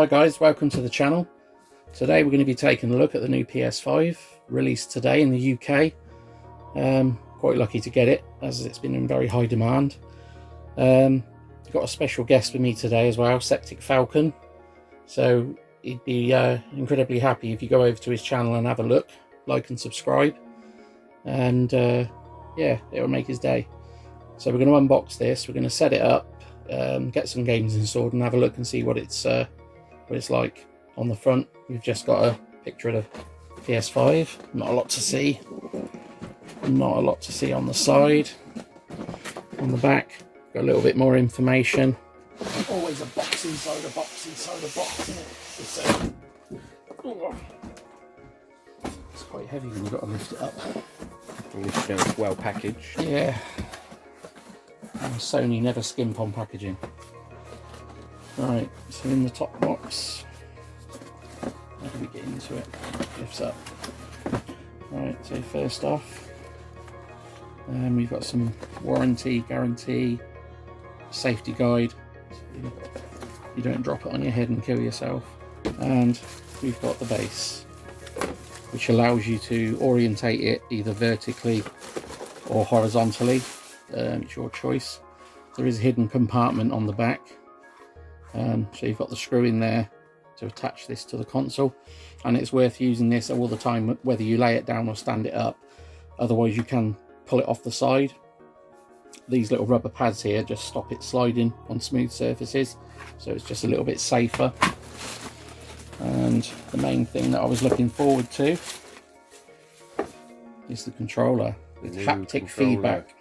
Hi guys, welcome to the channel. Today we're going to be taking a look at the new PS5 released today in the UK. Quite lucky to get it as it's been in very high demand. Got a special guest with me today as well, SepticFalcon. So he'd be incredibly happy if you go over to his channel and have a look, like and subscribe, and yeah, it'll make his day. So we're going to unbox this, we're going to set it up, get some games installed and have a look and see what it's like. On the front we've just got a picture of the PS5, not a lot to see, not a lot to see on the side. On the back got a little bit more information. Always a box inside a box inside a box, isn't it? It's quite heavy when you've got to lift it up. At least you know it's well packaged. Yeah, and Sony never skimp on packaging. Right, so in the top box, how do we get into it? Lifts up. Right, so first off, we've got some warranty, guarantee, safety guide, so you don't drop it on your head and kill yourself. And we've got the base, which allows you to orientate it either vertically or horizontally. It's your choice. There is a hidden compartment on the back, so you've got the screw in there to attach this to the console, and it's worth using this all the time, whether you lay it down or stand it up. Otherwise you can pull it off the side. These little rubber pads here just stop it sliding on smooth surfaces, so it's just a little bit safer. And the main thing that I was looking forward to is the controller with haptic feedback.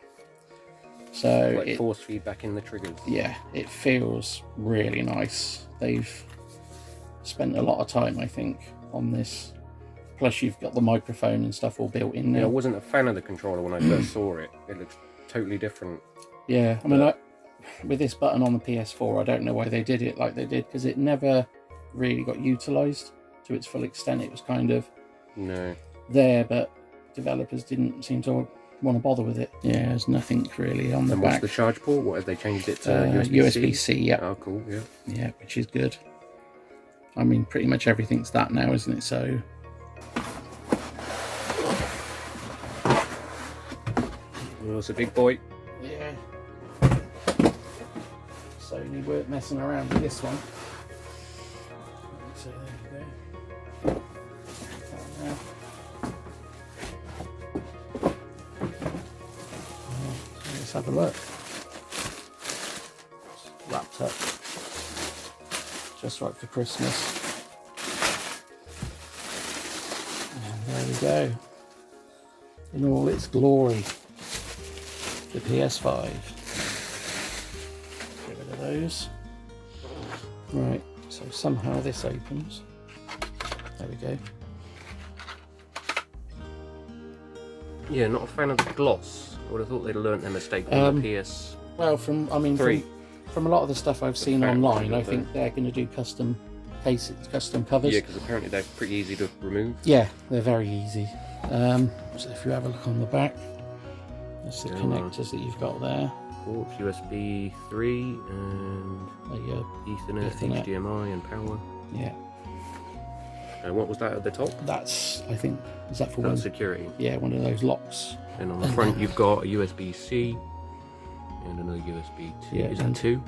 So like force feedback in the triggers. Yeah, it feels really nice. They've spent a lot of time, I think, on this. Plus you've got the microphone and stuff all built in there. Yeah, I wasn't a fan of the controller when I first saw it. It looks totally different. Yeah, I mean, with this button on the PS4, I don't know why they did it like they did, because it never really got utilised to its full extent. It was kind of there, but developers didn't seem to want to bother with it. Yeah, there's nothing really on the back. And what's the charge port? What have they changed it to? USB-C, yeah. Oh, cool, yeah. Yeah, which is good. I mean, pretty much everything's that now, isn't it? So well, it's a big boy. yeah. Sony weren't messing around with this one. So there you go. Let's have a look. It's wrapped up just right for Christmas. And there we go. In all its glory. The PS5. Get rid of those. Right, so somehow this opens. There we go. Yeah, not a fan of the gloss. I would have thought they'd learnt their mistake on the PS. Well, from a lot of the stuff I've seen online, I think they're going to do custom cases, custom covers. Yeah, because apparently they're pretty easy to remove. Yeah, they're very easy. So if you have a look on the back, that's the connectors that you've got there. Ports, USB 3 and Ethernet, HDMI and power. Yeah. And what was that at the top? That's, I think, is that for That's security. Yeah, one of those locks. And on the front you've got a USB-C and another USB 2. Yeah, is that 2?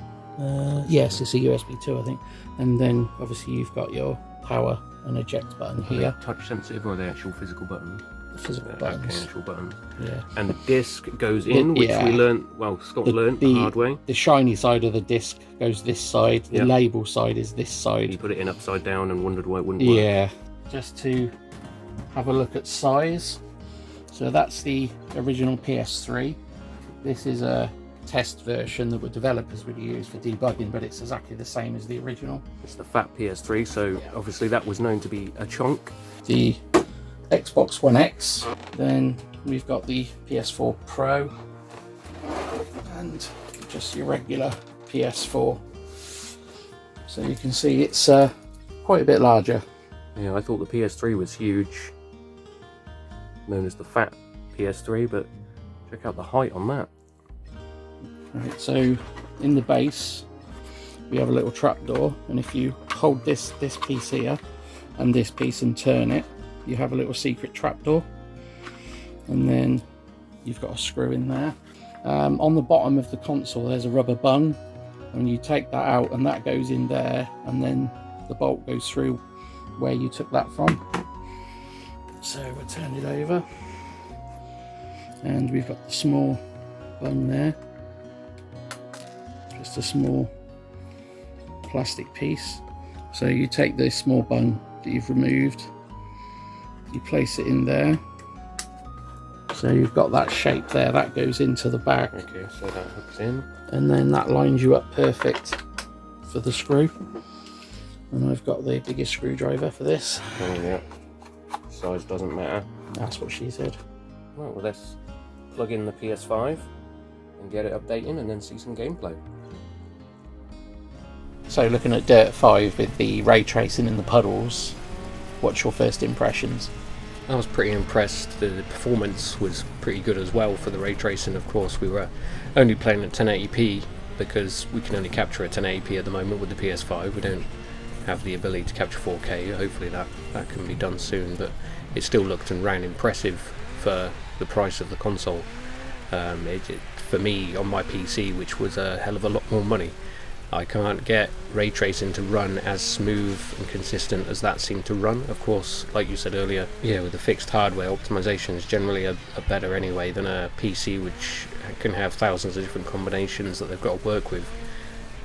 Yes, it's a USB 2, I think. And then obviously you've got your power and eject button here. Are they touch sensitive or are they actual physical buttons? The physical buttons. Okay, actual buttons. Yeah. And the disc goes in, which we learnt, well, Scott learnt the hard way. The shiny side of the disc goes this side, the label side is this side. You put it in upside down and wondered why it wouldn't work. Yeah. Just to have a look at size. So that's the original PS3. This is a test version that the developers would use for debugging, but it's exactly the same as the original. It's the fat PS3, so obviously that was known to be a chunk. The Xbox One X, then we've got the PS4 Pro, and just your regular PS4. So you can see it's quite a bit larger. Yeah, I thought the PS3 was huge, known as the fat PS3, but check out the height on that. Right, so in the base we have a little trapdoor, and if you hold this piece here and this piece and turn it, you have a little secret trapdoor, and then you've got a screw in there. On the bottom of the console there's a rubber bung, and you take that out and that goes in there, and then the bolt goes through where you took that from. So we'll turn it over, and we've got the small bung there, just a small plastic piece. So you take this small bung that you've removed, you place it in there, so you've got that shape there, that goes into the back. Okay, so that hooks in, and then that lines you up perfect for the screw. And I've got the biggest screwdriver for this. Oh yeah, size doesn't matter. That's what she said. Right, well let's plug in the PS5 and get it updating and then see some gameplay. So looking at Dirt 5 with the ray tracing in the puddles, what's your first impressions? I was pretty impressed. The performance was pretty good as well for the ray tracing. Of course, we were only playing at 1080p because we can only capture at 1080p at the moment with the PS5. We don't have the ability to capture 4K. Hopefully that can be done soon, but it still looked and ran impressive for the price of the console. For me, on my PC, which was a hell of a lot more money, I can't get ray tracing to run as smooth and consistent as that seemed to run. Of course, like you said earlier, yeah, with the fixed hardware, optimizations generally are better anyway than a PC, which can have thousands of different combinations that they've got to work with.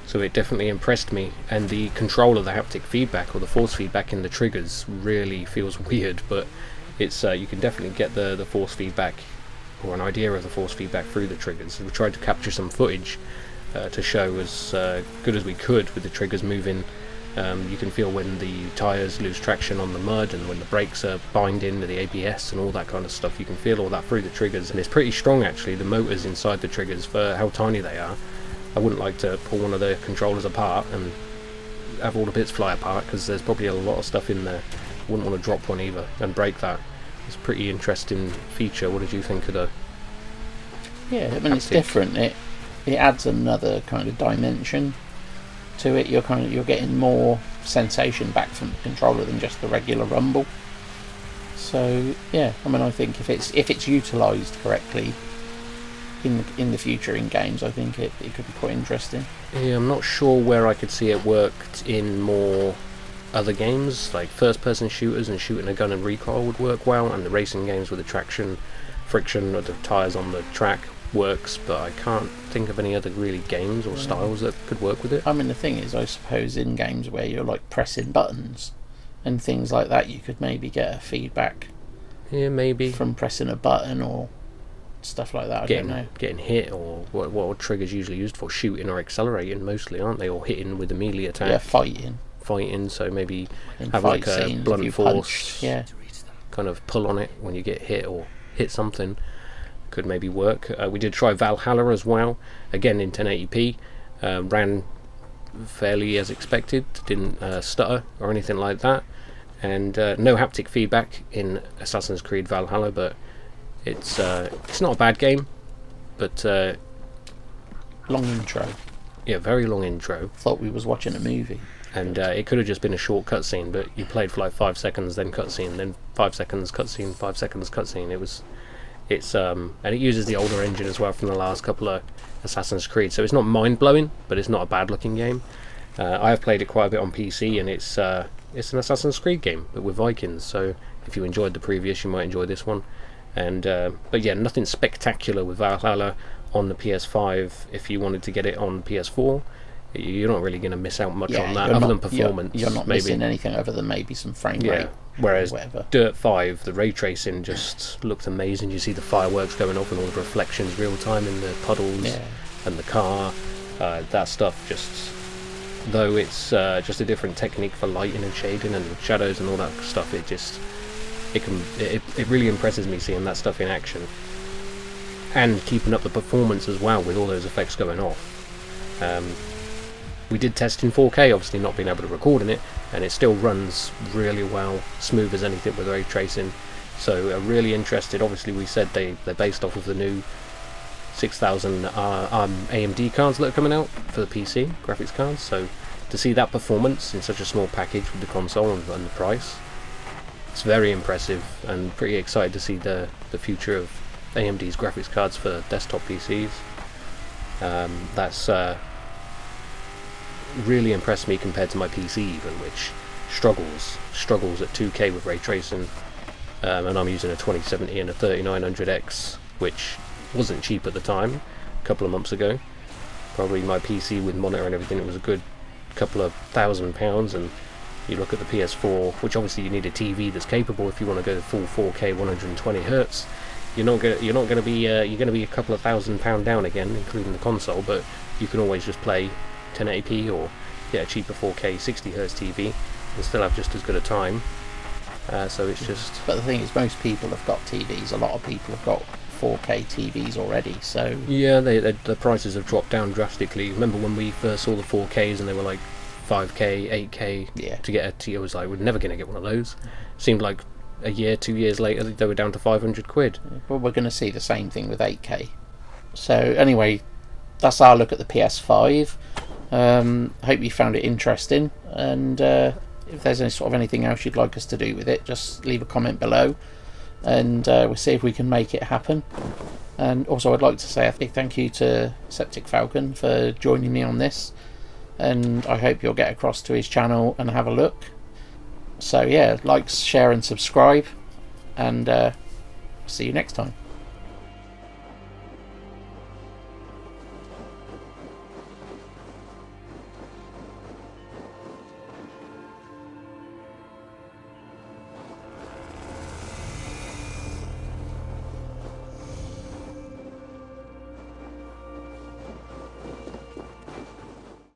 So it definitely impressed me, and the control of the haptic feedback, or the force feedback in the triggers, really feels weird, but it's you can definitely get the force feedback, or an idea of the force feedback, through the triggers. We tried to capture some footage to show as good as we could with the triggers moving. You can feel when the tyres lose traction on the mud, and when the brakes are binding to the ABS and all that kind of stuff. You can feel all that through the triggers, and it's pretty strong actually, the motors inside the triggers, for how tiny they are. I wouldn't like to pull one of the controllers apart and have all the bits fly apart, because there's probably a lot of stuff in there. I wouldn't want to drop one either and break that. It's a pretty interesting feature. What did you think of the... Yeah, I mean, it's different. It adds another kind of dimension to it. You're getting more sensation back from the controller than just the regular rumble. So yeah, I mean, I think if it's utilised correctly in the future in games, I think it could be quite interesting. Yeah, I'm not sure where I could see it worked in more other games, like first-person shooters, and shooting a gun and recoil would work well, and the racing games with the traction, friction of the tyres on the track works, but I can't think of any other really games or styles that could work with it. I mean, the thing is, I suppose in games where you're like pressing buttons and things like that, you could maybe get a feedback. Yeah, maybe from pressing a button or stuff like that. I don't know. Getting hit, or what are triggers usually used for? Shooting or accelerating mostly, aren't they? Or hitting with a melee attack. Yeah, fighting. So maybe in have like a scenes, blunt force, yeah, kind of pull on it when you get hit or hit something. Could maybe work. We did try Valhalla as well, again in 1080p. Ran fairly as expected, didn't stutter or anything like that, and no haptic feedback in Assassin's Creed Valhalla, but it's not a bad game, but long intro. Yeah, very long intro. Thought we was watching a movie. And it could have just been a short cutscene, but you played for like 5 seconds, then cutscene, then 5 seconds cutscene, 5 seconds cutscene. And it uses the older engine as well from the last couple of Assassin's Creed, so it's not mind-blowing, but it's not a bad-looking game. I have played it quite a bit on PC, and it's an Assassin's Creed game, but with Vikings. So if you enjoyed the previous, you might enjoy this one. And but yeah, nothing spectacular with Valhalla on the PS5. If you wanted to get it on PS4, you're not really going to miss out much on that, other than performance. You're not missing anything other than maybe some frame rate. Whereas whatever. Dirt 5, the ray tracing just looked amazing. You see the fireworks going off and all the reflections real time in the puddles and the car. That stuff just, though it's just a different technique for lighting and shading and shadows and all that stuff, it really impresses me seeing that stuff in action. And keeping up the performance as well with all those effects going off. We did test in 4K, obviously not being able to record in it, and it still runs really well, smooth as anything with ray tracing. So really interested. Obviously we said they're based off of the new 6000 AMD cards that are coming out for the PC graphics cards, so to see that performance in such a small package with the console and the price, it's very impressive, and pretty excited to see the future of AMD's graphics cards for desktop PCs. That's really impressed me compared to my PC even, which struggles at 2K with ray tracing, and I'm using a 2070 and a 3900X, which wasn't cheap at the time, a couple of months ago. Probably my PC with monitor and everything, it was a good couple of £1,000, and you look at the PS4, which obviously you need a TV that's capable if you want to go full 4K 120 Hz. You're going to be a couple of £1,000 down again, including the console, but you can always just play 1080p or get a cheaper 4K 60 Hz TV and still have just as good a time. So it's just. But the thing is, most people have got TVs. A lot of people have got 4K TVs already. So yeah, the prices have dropped down drastically. Remember when we first saw the 4Ks and they were like 5K, 8K? Yeah. To get a TV, I was like, we're never going to get one of those. Seemed like a year, 2 years later, they were down to 500 quid. Well, we're going to see the same thing with 8K. So anyway, that's our look at the PS5. Hope you found it interesting, and if there's any sort of anything else you'd like us to do with it, just leave a comment below, and we'll see if we can make it happen. And also, I'd like to say a big thank you to SepticFalcon for joining me on this, and I hope you'll get across to his channel and have a look. So yeah, like, share and subscribe, and see you next time.